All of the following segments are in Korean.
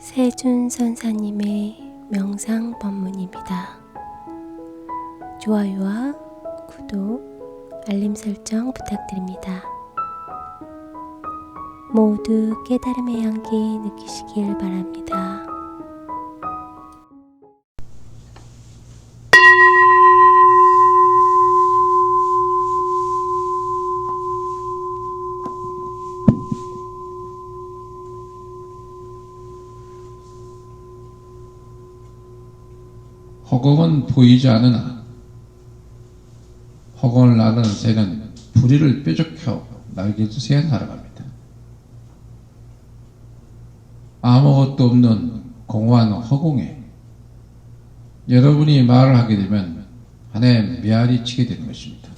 세준 선사님의 명상 법문입니다. 좋아요와 구독, 알림 설정 부탁드립니다. 모두 깨달음의 향기 느끼시길 바랍니다. 허공은 보이지 않으나 허공을 나르는 새는 부리를 뾰족혀 날개도 새어 날아갑니다. 아무것도 없는 공허한 허공에 여러분이 말을 하게 되면 하나의 메아리 치게 되는 것입니다.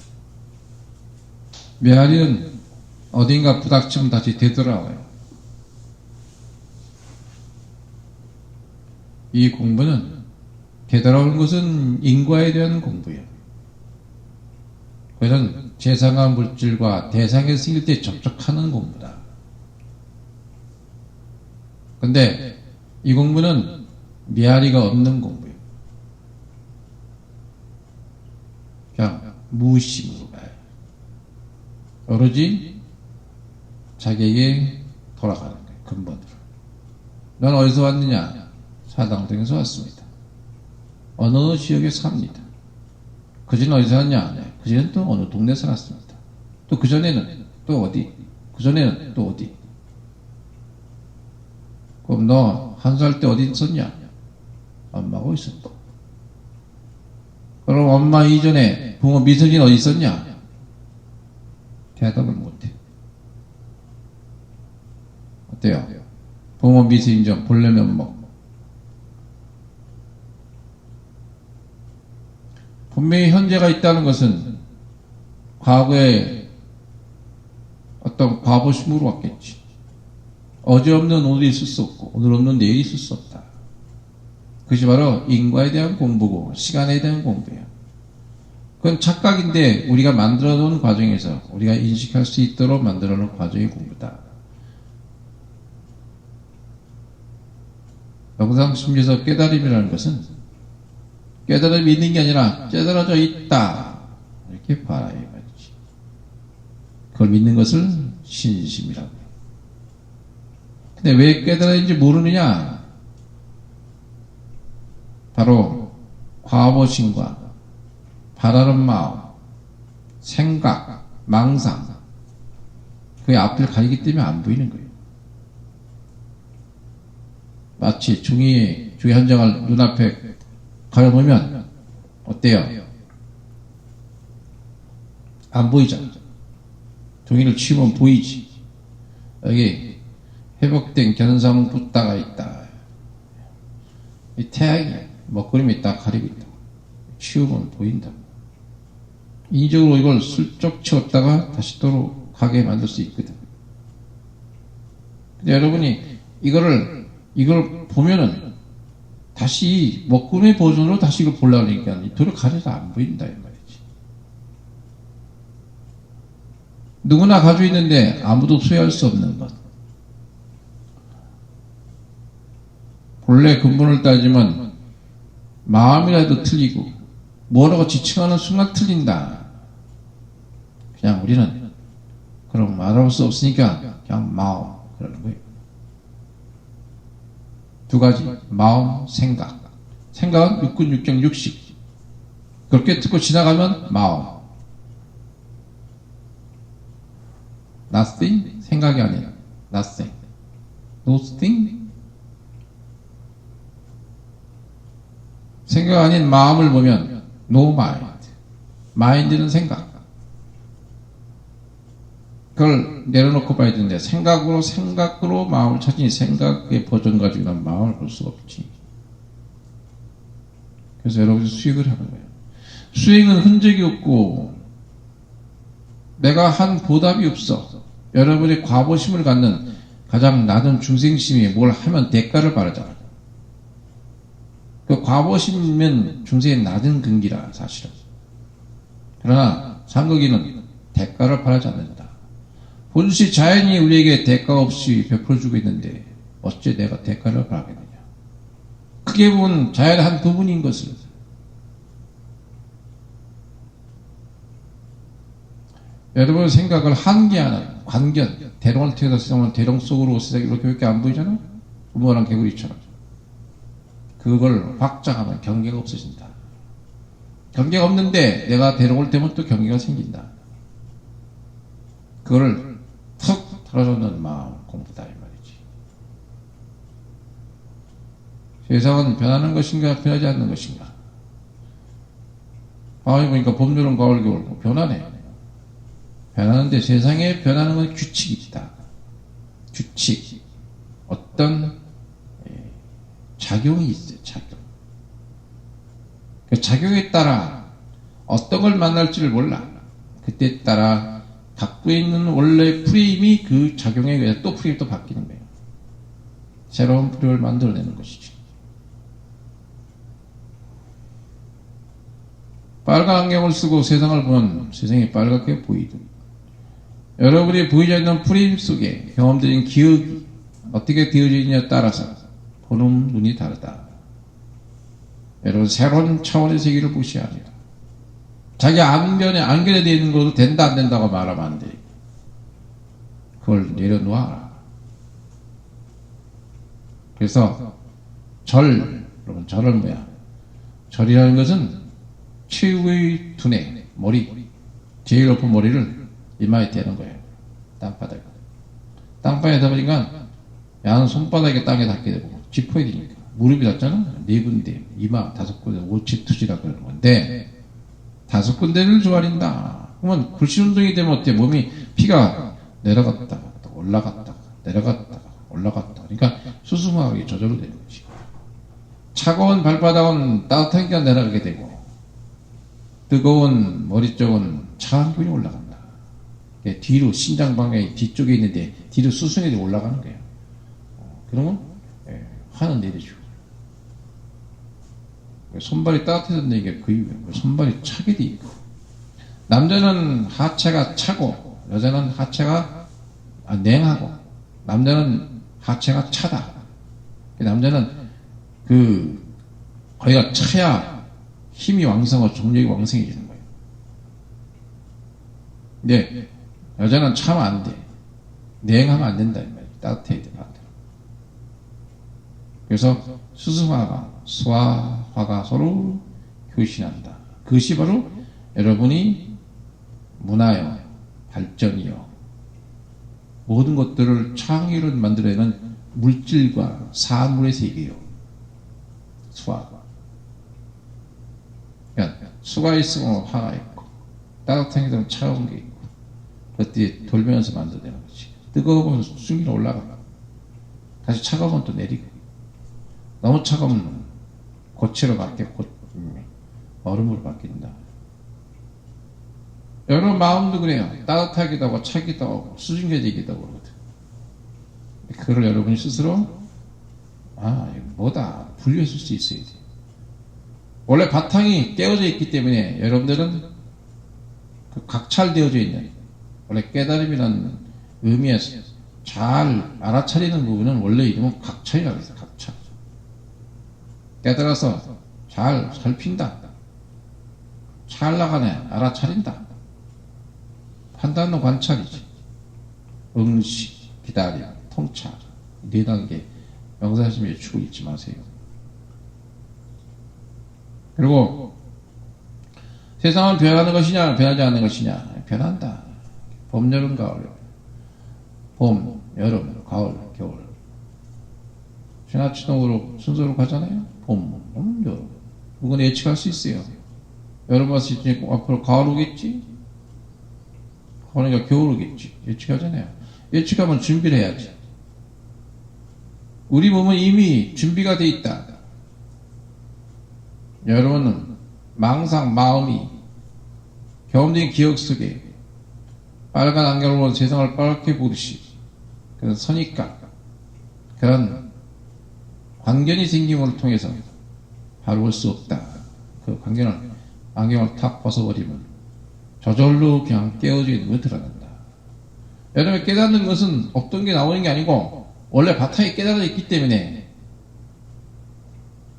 메아리는 어딘가 부닥치면 다시 되돌아와요. 이 공부는 되돌아오는 것은 인과에 대한 공부예요. 그것은 재상과 물질과 대상에 생길 때 접촉하는 공부다. 근데 이 공부는 메아리가 없는 공부예요. 그냥 무심으로 가요. 오로지 자기에게 돌아가는 거예요. 근본으로. 넌 어디서 왔느냐? 사당동에서 왔습니다. 어느 지역에 삽니다. 그전에 어디서 살았냐? 네. 그전에는 또 어느 동네에 살았습니다. 또 그전에는 또 어디? 그전에는 또 어디? 그럼 너 한 살 때 어디 있었냐? 엄마하고 있었다. 그럼 엄마 이전에 부모 미성이는 어디 있었냐? 대답을 못해. 어때요? 부모 미성인정 보려면 뭐 분명히 현재가 있다는 것은 과거에 어떤 과보심으로 왔겠지. 어제 없는 오늘이 있을 수 없고 오늘 없는 내일이 있을 수 없다. 그것이 바로 인과에 대한 공부고 시간에 대한 공부예요. 그건 착각인데 우리가 만들어 놓은 과정에서 우리가 인식할 수 있도록 만들어 놓은 과정의 공부다. 영상 심리에서 깨달음이라는 것은 깨달음이 있는 게 아니라 깨달아져 있다 이렇게 봐야 말이지. 그걸 믿는 것을 신심이라고 해요. 근데 왜 깨달았는지 모르느냐? 바로 과보심과 바라는 마음, 생각, 망상 그의 앞을 가리기 때문에 안 보이는 거예요. 마치 종이 한 장을 눈앞에 가려보면 어때요? 안 보이잖아. 종이를 치우면 보이지. 여기 회복된 견성 붓다가 있다. 이 태양이 먹구름이 딱 가리고 있다. 치우면 보인다. 인적으로 이걸 슬쩍 치웠다가 다시 또 가게 만들 수 있거든. 근데 여러분이 이걸 보면은 다시 먹구름의 버전으로 다시 이걸 보려고 하니까 이 돌을 가려서 안 보인다 이 말이지. 누구나 가지고 있는데 아무도 소유할 수 없는 것. 본래 근본을 따지면 마음이라도 틀리고 뭐라고 지칭하는 순간 틀린다. 그냥 우리는 그런 말할 수 없으니까 그냥 마음 그러는 거예요. 두 가지 마음, 생각. 생각은 육군, 육정, 육식. 그렇게 듣고 지나가면 마음. nothing 생각이 아니라 nothing. nothing 생각 아닌 마음을 보면 no mind. mind는 생각. 그걸 내려놓고 봐야 되는데 생각으로 마음을 찾으니 생각의 버전 가지고는 마음을 볼 수가 없지. 그래서 여러분이 수익을 하는 거예요. 수익은 흔적이 없고 내가 한 보답이 없어. 여러분이 과보심을 갖는 가장 낮은 중생심이 뭘 하면 대가를 바라잖아요. 그 과보심이면 중생의 낮은 근기라 사실은. 그러나 상극이는 대가를 바라지 않는다. 본시 자연이 우리에게 대가 없이 베풀어주고 있는데 어째 내가 대가를 받겠느냐. 크게 보면 자연의 한 부분인 것을 여러분 생각을 한계하는 관견, 대롱을 통해서 세상은 대롱 속으로 세상이 이렇게 안 보이잖아? 우물한 개구리처럼. 그걸 확장하면 경계가 없어진다. 경계가 없는데 내가 대롱을 떼면 또 경계가 생긴다. 그거를 툭 털어놓는 마음 공부다 이 말이지. 세상은 변하는 것인가 변하지 않는 것인가. 마음이 보니까 봄, 여름, 가을, 겨울 변하네. 변하는데 세상에 변하는 건 규칙이 있다. 규칙. 어떤 작용이 있어요. 작용. 그 작용에 따라 어떤 걸 만날지를 몰라. 그때 따라 갖고 있는 원래 프레임이 그 작용에 의해 또 프레임이 또 바뀌는 거예요. 새로운 프레임을 만들어내는 것이지. 빨간 안경을 쓰고 세상을 보면 세상이 빨갛게 보이듯 여러분이 보이지 않는 프레임 속에 경험적인 기억이 어떻게 되어져 있느냐에 따라서 보는 눈이 다르다. 여러분 새로운 차원의 세계를 보셔야 합니다. 자기 안견에 되어 있는 것도 된다 안 된다고 말하면 안 돼. 그걸 내려놓아라. 그래서 여러분 절은 뭐야? 절이라는 것은 최후의 두뇌, 머리, 제일 높은 머리를 이마에 대는 거예요. 땅바닥에. 땅바닥에 닿으니까 야는 손바닥에 땅에 닿게 되고 짚어야 되니까 무릎이 닿잖아. 네 군데, 이마 5군데, 오치투지라 그러는 건데 5군데를 조아린다. 그러면 불신운동이 되면 어때? 몸이 피가 내려갔다가 올라갔다가 내려갔다가 올라갔다가 그러니까 수수막하게 저절로 되는 거지. 차가운 발바닥은 따뜻한 기가 내려가게 되고 뜨거운 머리 쪽은 차가운 기운이 올라간다. 뒤로 신장 방향이 뒤쪽에 있는데 뒤로 수순이 올라가는 거예요. 그러면 화는 내려주고 손발이 따뜻해졌다는 게 그 이유예요. 손발이 차게 돼 있고 남자는 하체가 차고 여자는 하체가 냉하고 남자는 하체가 차다. 남자는 거기가 차야 힘이 왕성하고 정력이 왕성해지는 거예요. 근데 여자는 차면 안 돼. 냉하면 안 된다. 이 말이에요. 따뜻해야 돼. 그래서 수승화가 수와 화가 서로 교신한다. 그것이 바로 여러분이 문화요, 발전이요, 모든 것들을 창의로 만들어내는 물질과 사물의 세계요. 수화가. 그러니까 수가 있으면 화가 있고 따뜻한 게 되면 차가운 게 있고 그것들이 돌면서 만들어내는 거지. 뜨거우면 수증기로 올라가. 다시 차가우면 또 내리고. 너무 차가우면 고체로 바뀌고 얼음으로 바뀐다. 여러분 마음도 그래요. 따뜻하기도 하고 차기도 하고 수증기지기도 하고 그러거든. 그걸 여러분이 스스로 뭐다 분류했을 수 있어야 돼. 원래 바탕이 깨어져 있기 때문에 여러분들은 각찰되어져 있는 원래 깨달음이라는 의미에서 잘 알아차리는 부분은 원래 이름은 각찰이라고 해서 각찰. 깨달아서 잘 살핀다. 찰나간에 알아차린다. 판단은 관찰이지. 응시, 기다림, 통찰. 4단계 명사심에 추고 잊지 마세요. 그리고 세상은 변하는 것이냐 변하지 않는 것이냐. 변한다. 봄, 여름, 가을. 봄, 여름, 가을, 겨울. 지나치동으로 순서로 가잖아요. 봄, 여름. 그건 예측할 수 있어요. 여름 왔을 때 앞으로 가을 오겠지? 그러니까 겨울 오겠지. 예측하잖아요. 예측하면 준비를 해야지. 우리 몸은 이미 준비가 돼 있다. 여러분은 망상 마음이 경험적인 기억 속에 빨간 안경으로 세상을 빨갛게 보듯이 그런 선입관 그런 관견이 생김을 통해서 바로 볼 수 없다. 그 안경을 탁 벗어버리면 저절로 그냥 깨어져 있는 거 드러난다. 여러분 깨닫는 것은 없던 게 나오는 게 아니고 원래 바탕에 깨달아 있기 때문에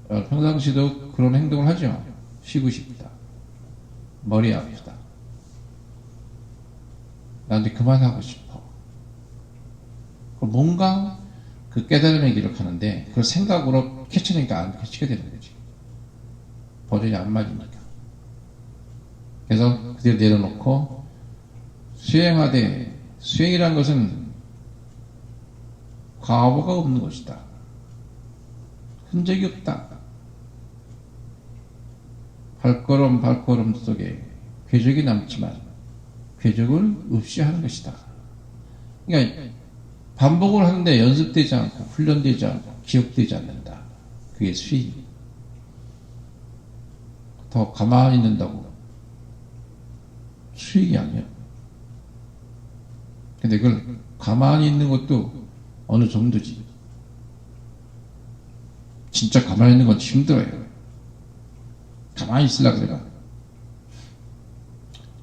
평상시도 그런 행동을 하죠. 쉬고 싶다. 머리 아프다. 나한테 그만하고 싶어. 뭔가 그 깨달음의 길을 가는데 그걸 생각으로 캐치니까 안 캐치게 되는 거지. 버전이 안 맞으니까. 그래서 그대로 내려놓고 수행하되, 수행이란 것은 과거가 없는 것이다. 흔적이 없다. 발걸음 속에 궤적이 남지만 궤적을 없이 하는 것이다. 그러니까 반복을 하는데 연습되지 않고 훈련되지 않고 기억되지 않는다. 그게 수행. 더 가만히 있는다고 수행이 아니야. 근데 그걸 가만히 있는 것도 어느 정도지. 진짜 가만히 있는 건 힘들어요. 가만히 있으려고 그래가.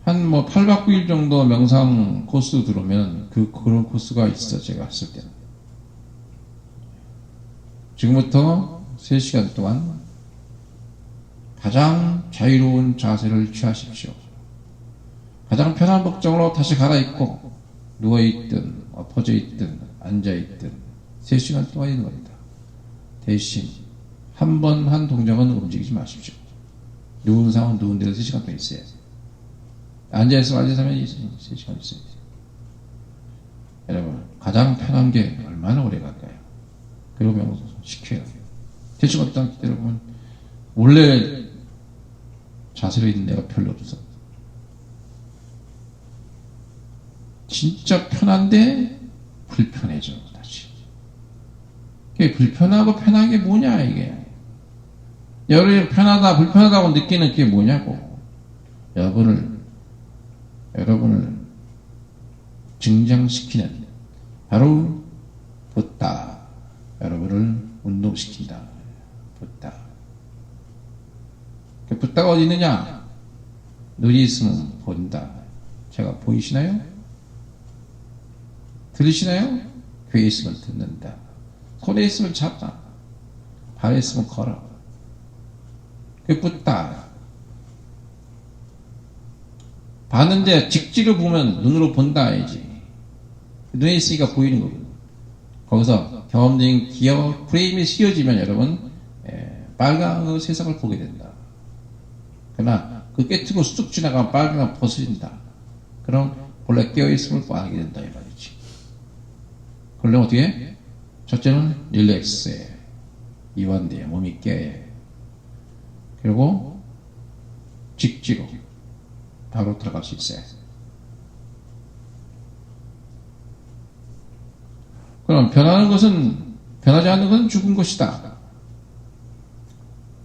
한 8박 9일 정도 명상 코스 들어오면 그런 코스가 있어, 제가 했을 때는. 지금부터 3시간 동안 가장 자유로운 자세를 취하십시오. 가장 편한 복장으로 다시 갈아입고 누워있든 엎어져있든 앉아있든 3시간 동안 있는 겁니다. 대신 한 번 한 동작은 움직이지 마십시오. 누운 상황은 누운 대로 3시간 동안 있어야 돼요. 앉아있으면 3시간 있어야 돼요. 여러분, 가장 편한 게 얼마나 오래 갈까요? 그리고 명상 시켜야 돼요. 대충 어떤 기대를 보면 원래 자세로 있는 데가 별로 없어. 진짜 편한데 불편해져 다시. 그게 불편하고 편한 게 뭐냐 이게. 여러분이 편하다 불편하다고 느끼는 그게 뭐냐고. 여러분을 증장시키는 바로 붓다. 여러분을 운동시킨다. 붓다. 그 붓다가 어디 있느냐? 눈이 있으면 본다. 제가 보이시나요? 들리시나요? 귀에 있으면 듣는다. 손에 있으면 잡다. 발에 있으면 걸어. 그게 붓다. 봤는데 직지를 보면 눈으로 본다 해야지. 눈에 있으니까 보이는 거거든요. 거기서 경험적인 기억 프레임이 씌워지면 여러분 빨간 세상을 보게 된다. 그러나 그 깨트고 쑥 지나가면 빨간 벗어진다. 그럼 본래 깨어있음을 알게 된다 이 말이지. 그러면 어떻게 해? 첫째는 릴렉스해. 이완돼. 몸이 깨. 그리고 직지로 바로 들어갈 수 있어요. 그럼 변하지 않는 것은 죽은 것이다.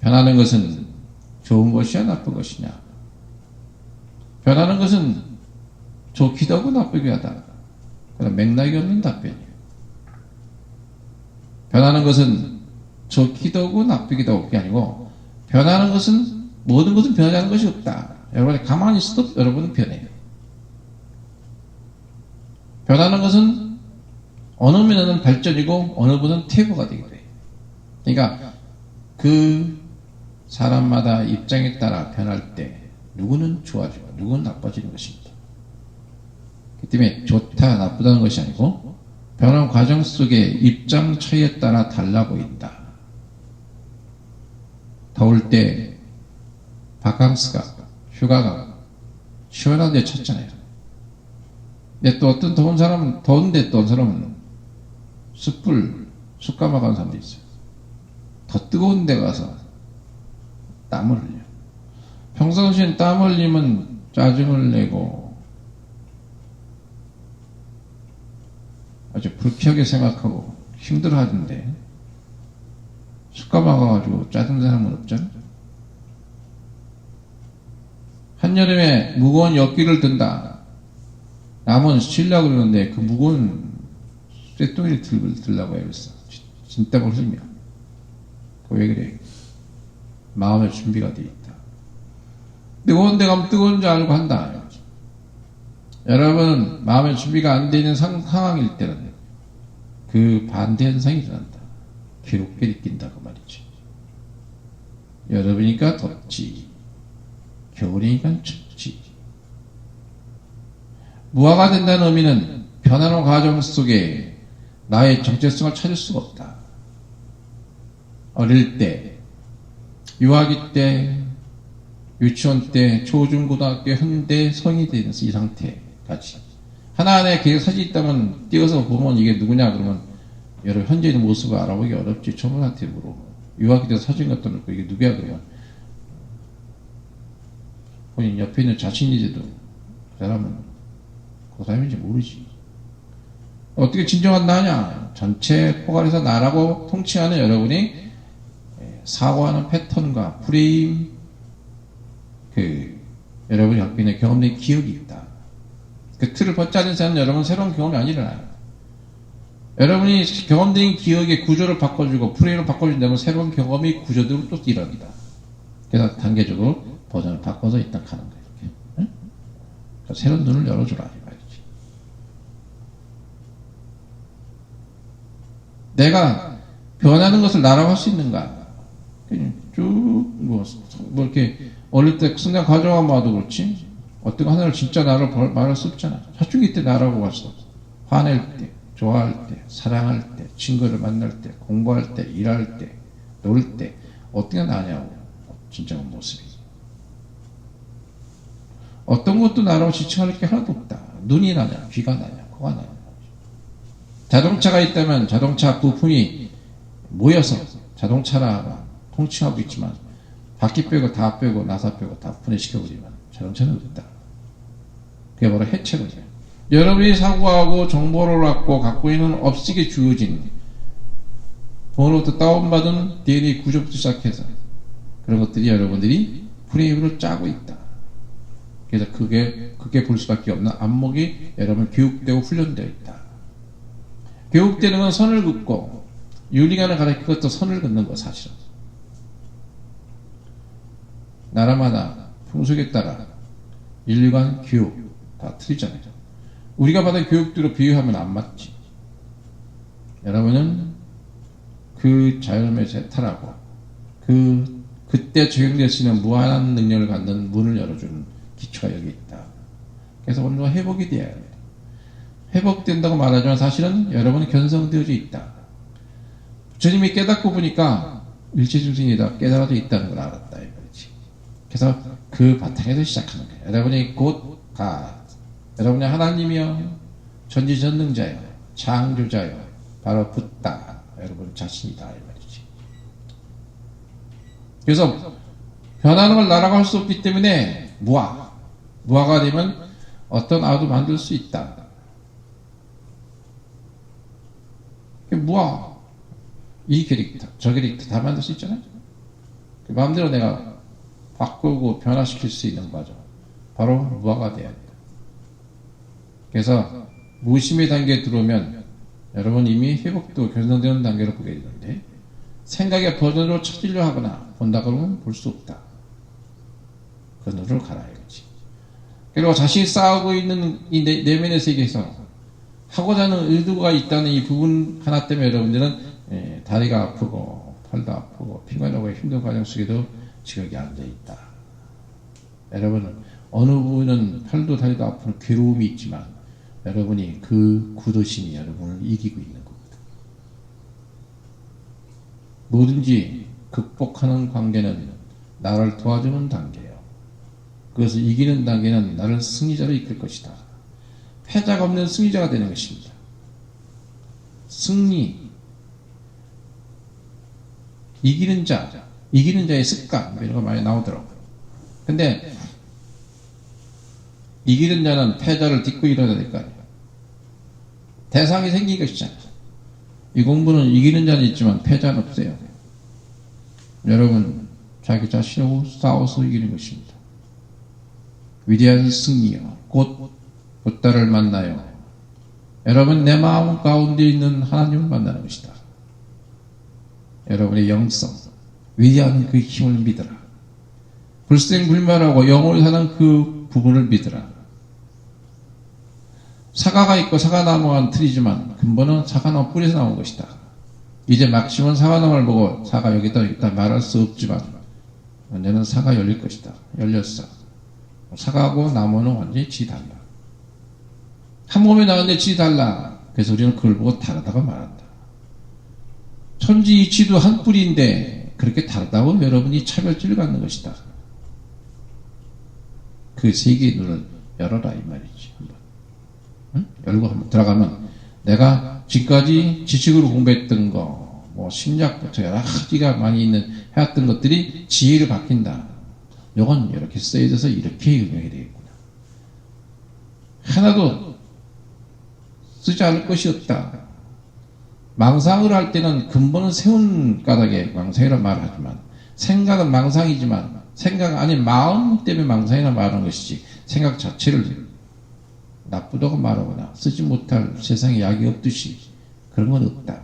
변하는 것은 좋은 것이야 나쁜 것이냐? 변하는 것은 좋기도 하고 나쁘기도 하다. 그런 맥락이 없는 답변이에요. 변하는 것은 좋기도 하고 나쁘기도 하고 그게 아니고 변하는 것은 모든 것은 변하지 않는 것이 없다. 여러분이 가만히 있어도 여러분은 변해요. 변하는 것은 어느 면은 발전이고 어느 분은 퇴보가 되기도 해요. 그러니까 그 사람마다 입장에 따라 변할 때 누구는 좋아지고 누구는 나빠지는 것입니다. 그렇기 때문에 좋다 나쁘다는 것이 아니고 변화 과정 속에 입장 차이에 따라 달라 보인다. 더울 때 바캉스가 휴가가 시원한 데 찾잖아요. 근데 또 어떤 더운데 또 어떤 사람은 숯 감아가는 사람도 있어요. 더 뜨거운 데 가서 땀을 흘려. 평상시엔 땀 흘리면 짜증을 내고 아주 불쾌하게 생각하고 힘들어 하던데 숯 감아가지고 짜증 사람은 없잖아. 한여름에 무거운 엿기를 든다. 남은 쉬려고 그러는데 그 무거운 쇳덩이를 들라고 해요. 진땀을 흘리며. 왜 그래? 마음의 준비가 되어 있다. 뜨거운 데 가면 뜨거운 줄 알고 한다. 여러분 마음의 준비가 안 되는 상황일 때는 그 반대 현상이 일어난다. 괴롭게 느낀다고 말이지. 여름이니까 덥지, 겨울이니까 춥지. 무화가 된다는 의미는 변화의 과정 속에 나의 정체성을 찾을 수가 없다. 어릴 때, 유아기 때, 유치원 때, 초중고등학교, 현대, 성인이 되면서 이 상태까지 하나하나의 계획 사진이 있다면 띄어서 보면 이게 누구냐 그러면 여러분 현재 있는 모습을 알아보기 어렵지. 초등한테 물어보고 유아기 때 사진 갖다 놓고 이게 누구야 그러면 본인 옆에 있는 자신이지도 그 사람은 그 사람인지 모르지. 어떻게 진정한 나냐? 전체 포괄해서 나라고 통치하는 여러분이 사고하는 패턴과 프레임, 여러분이 갖고 있는 경험된 기억이 있다. 그 틀을 벗자는 새는 여러분 새로운 경험이 안 일어나요. 여러분이 경험된 기억의 구조를 바꿔주고 프레임을 바꿔준다면 새로운 경험이 구조대로 또 일어납니다. 그래서 단계적으로 버전을 바꿔서 일단 가는 거예요. 이렇게. 응? 그러니까 새로운 눈을 열어주라 이 말이지. 내가 변하는 것을 나라고 할 수 있는가? 쭉 뭐 이렇게 어릴 때 성장 과정만 봐도 그렇지. 어떤 하나를 진짜 나를 말할 수 없잖아. 사춘기 때 나라고 봤어. 화낼 때, 좋아할 때, 사랑할 때, 친구를 만날 때, 공부할 때, 일할 때, 놀 때 어떻게 나냐고. 진짜 모습이. 어떤 것도 나라고 지칭할 게 하나도 없다. 눈이 나냐, 귀가 나냐, 코가 나냐. 자동차가 있다면 자동차 부품이 모여서 자동차라 통칭하고 있지만 바퀴 빼고 다 빼고 나사 빼고 다 분해시켜버리면 자동차는 없다. 그게 바로 해체거든요. 여러분이 사고하고 정보를 갖고 있는 업식에 주어진 번호부터 다운받은 DNA 구조부터 시작해서 그런 것들이 여러분들이 프레임으로 짜고 있다. 그래서 그게 볼 수밖에 없는 안목이 여러분 교육되고 훈련되어 있다. 교육되는 건 선을 긋고 윤리관을 가르치는 것도 선을 긋는 거 사실은. 나라마다 풍속에 따라 윤리관 교육 다 틀리잖아요. 우리가 받은 교육대로 비유하면 안 맞지. 여러분은 그 자연의 재탈하고 그때 적용될 수 있는 무한한 능력을 갖는 문을 열어주는 기초가 여기 있다. 그래서 오늘 회복이 돼야 합니다. 회복된다고 말하지만 사실은 여러분은 견성되어져 있다. 부처님이 깨닫고 보니까 일체중생이다 깨달아져 있다는 걸 알았다 이 말이지. 그래서 그 바탕에서 시작하는 거예요. 여러분이 곧 여러분이 하나님이여 전지전능자여 창조자여 바로 붓다 여러분 자신이다 이 말이지. 그래서 변하는 걸 나라고 할 수 없기 때문에 무아가 되면 어떤 아도 만들 수 있다. 무아 이 캐릭터 저 캐릭터 다 만들 수 있잖아요. 그 마음대로 내가 바꾸고 변화시킬 수 있는 과정 바로 무아가 돼야 돼요. 그래서 무심의 단계에 들어오면 여러분 이미 회복도 견성되는 단계로 보게 되는데 생각의 버전으로 찾으려 하거나 본다 그러면 볼 수 없다. 그 눈을 갈아야지. 그리고 자신이 쌓고 있는 이 내면의 세계에서 하고자 하는 의도가 있다는 이 부분 하나 때문에 여러분들은 다리가 아프고 팔도 아프고 피곤하고 힘든 과정 속에도 지각이 앉아있다. 여러분은 어느 부분은 팔도 다리도 아픈 괴로움이 있지만 여러분이 그 굳으심이 여러분을 이기고 있는 겁니다. 뭐든지 극복하는 관계는 나를 도와주는 단계예요. 그것을 이기는 단계는 나를 승리자로 이끌 것이다. 패자가 없는 승리자가 되는 것입니다. 승리, 이기는 자의 습관 이런 거 많이 나오더라고요. 근데 이기는 자는 패자를 딛고 일어나야 될 거 아니에요. 대상이 생긴 것이잖아요. 이 공부는 이기는 자는 있지만 패자는 없어요. 여러분 자기 자신하고 싸워서 이기는 것입니다. 위대한 승리요 곧 붓다를 만나요. 여러분 내 마음 가운데 있는 하나님을 만나는 것이다. 여러분의 영성 위대한 그 힘을 믿어라. 불생불멸하고 영원히 사는 그 부분을 믿어라. 사과가 있고 사과나무가 틀이지만 근본은 사과나무 뿌리에서 나온 것이다. 이제 막 심은 사과나무를 보고 사과 여기다 말할 수 없지만 언제는 사과 열릴 것이다. 열렸어. 사과하고 나무는 완전히 지 달라. 한 몸에 나왔는데 지 달라. 그래서 우리는 그걸 보고 다르다고 말한다. 천지이치도 한 뿌리인데 그렇게 다르다고 여러분이 차별점을 갖는 것이다. 그 세계의 눈을 열어라 이 말이지. 한번. 응? 열고 한번 들어가면 내가 지금까지 지식으로 공부했던 거, 뭐 심리학부터 여러 가지가 많이 있는 해왔던 것들이 지혜로 바뀐다. 요건 이렇게 쓰여져서 이렇게 응용이 되겠구나. 하나도 쓰지 않을 것이 없다. 망상을 할 때는 근본은 세운 까닭에 망상이라고 말하지만 생각은 망상이지만 생각 아닌 마음 때문에 망상이라고 말하는 것이지 생각 자체를 나쁘다고 말하거나 쓰지 못할 세상에 약이 없듯이 그런 건 없다.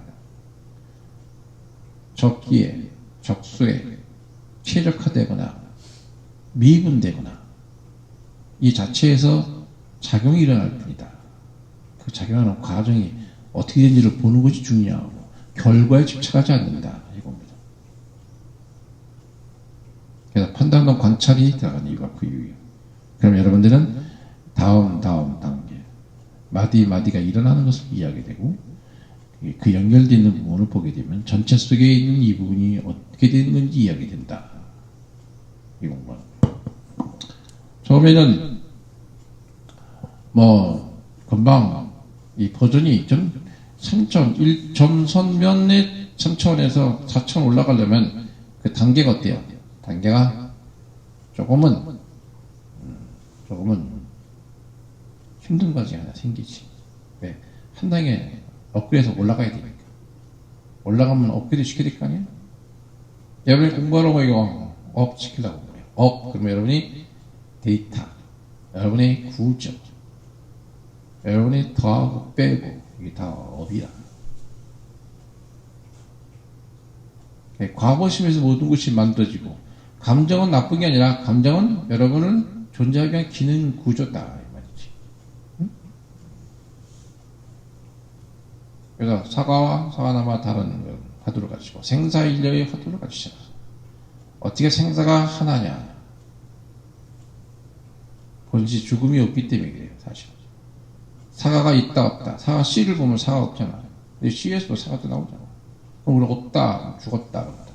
적기에 적수에 최적화되거나 미분되거나 이 자체에서 작용이 일어날 뿐이다. 그 작용하는 과정이 어떻게 되는지를 보는 것이 중요하고 결과에 집착하지 않는다 이겁니다. 그래서 판단과 관찰이 들어가는 이유가 그 이유예요. 그럼 여러분들은 다음 단계 마디가 일어나는 것을 이해하게 되고 그 연결되어 있는 부분을 보게 되면 전체 속에 있는 이 부분이 어떻게 되는 건지 이해하게 된다. 이 공부는 처음에는 뭐 금방 이 버전이 좀 3천 1점 선면에 3천에서 4천 올라가려면 그 단계가 어때요? 단계가 조금은 힘든 과정이 하나 생기지. 왜? 한 단계 업그레이드해서 올라가야 되니까. 올라가면 업그레이드 시켜야 될 거 아니에요? 여러분이 공부하라고 이거 업 시키려고 그래요. 그러면 여러분이 데이터, 여러분의 구조, 여러분이 더하고 빼고 이게 다 업이야. 과거심에서 모든 것이 만들어지고 감정은 나쁜 게 아니라 감정은 여러분을 존재하기 위한 기능 구조다 이 말이지. 응? 그래서 사과와 사과나무와 다른 화두를 가지고 생사인력의 화두를 가지잖아. 어떻게 생사가 하나냐? 본시 죽음이 없기 때문에 그래요 사실. 사과가 있다 없다. 사과 씨를 보면 사과 없잖아. 근데 씨에서도 사과도 나오잖아. 그럼 우리가 없다 죽었다 그런다.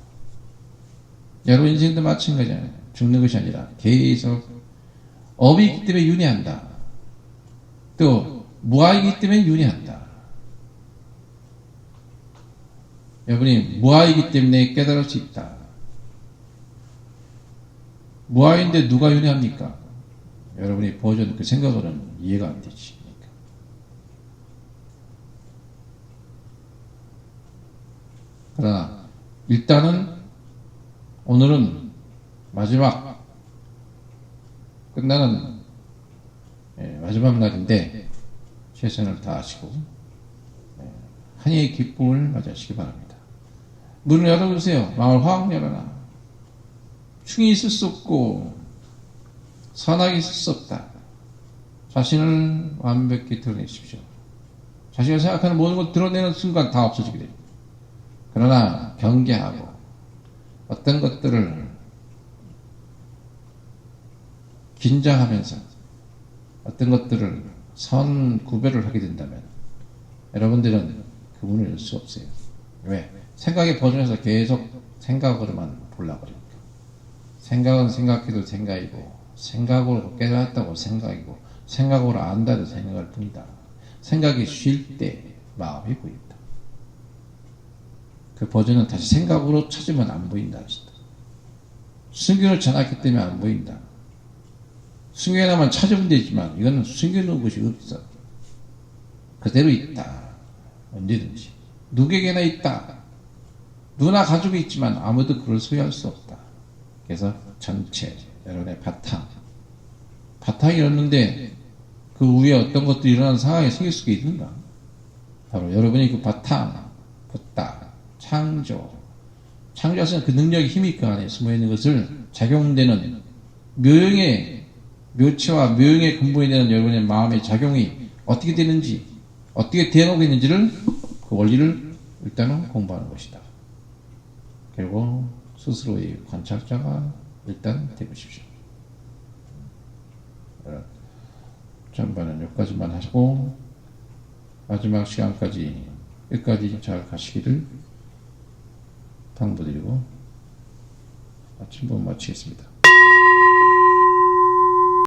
여러분 인생도 마찬가지잖아요. 죽는 것이 아니라 계속 업이 있기 때문에 윤회한다. 또 무아이기 때문에 윤회한다. 여러분이 무아이기 때문에 깨달을 수 있다. 무아인데 누가 윤회합니까? 여러분이 버전 그 생각으로는 이해가 안 되지. 그러나 일단은 오늘은 마지막 끝나는 마지막 날인데 최선을 다하시고 한해의 기쁨을 맞이하시기 바랍니다. 문을 열어보세요. 마음을 확 열어라. 충이 있을 수 없고 선악이 있을 수 없다. 자신을 완벽히 드러내십시오. 자신을 생각하는 모든 걸 드러내는 순간 다 없어지게 됩니다. 그러나 경계하고 어떤 것들을 긴장하면서 어떤 것들을 선 구별을 하게 된다면 여러분들은 그 문을 열 수 없어요. 왜? 생각의 버전에서 계속 생각으로만 보려고 그러니까. 생각은 생각해도 생각이고 생각으로 깨달았다고 생각이고 생각으로 안다도 생각할 뿐이다. 생각이 쉴 때 마음이 보인다. 그 버전은 다시 생각으로 찾으면 안 보인다. 숨겨놓지 전했기 때문에 안 보인다. 숨겨놓으면 찾으면 되지만 이거는 숨겨놓은 것이 없어. 그대로 있다. 언제든지. 누구에게나 있다. 누구나 가지고 있지만 아무도 그걸 소유할 수 없다. 그래서 전체 여러분의 바탕이 있는데 그 위에 어떤 것들이 일어나는 상황이 생길 수가 있는가? 바로 여러분이 그 바탕, 붙다, 창조하시는 그 능력의 힘이 그 안에 숨어있는 것을 작용되는 묘체와 묘형의 근본이 되는 여러분의 마음의 작용이 어떻게 되는지, 어떻게 되어가고 있는지를, 그 원리를 일단은 공부하는 것이다. 그리고 스스로의 관찰자가 일단 되보십시오. 전반은 여기까지만 하시고 마지막 시간까지 끝까지 잘 가시기를 당부드리고 아침부터 마치겠습니다.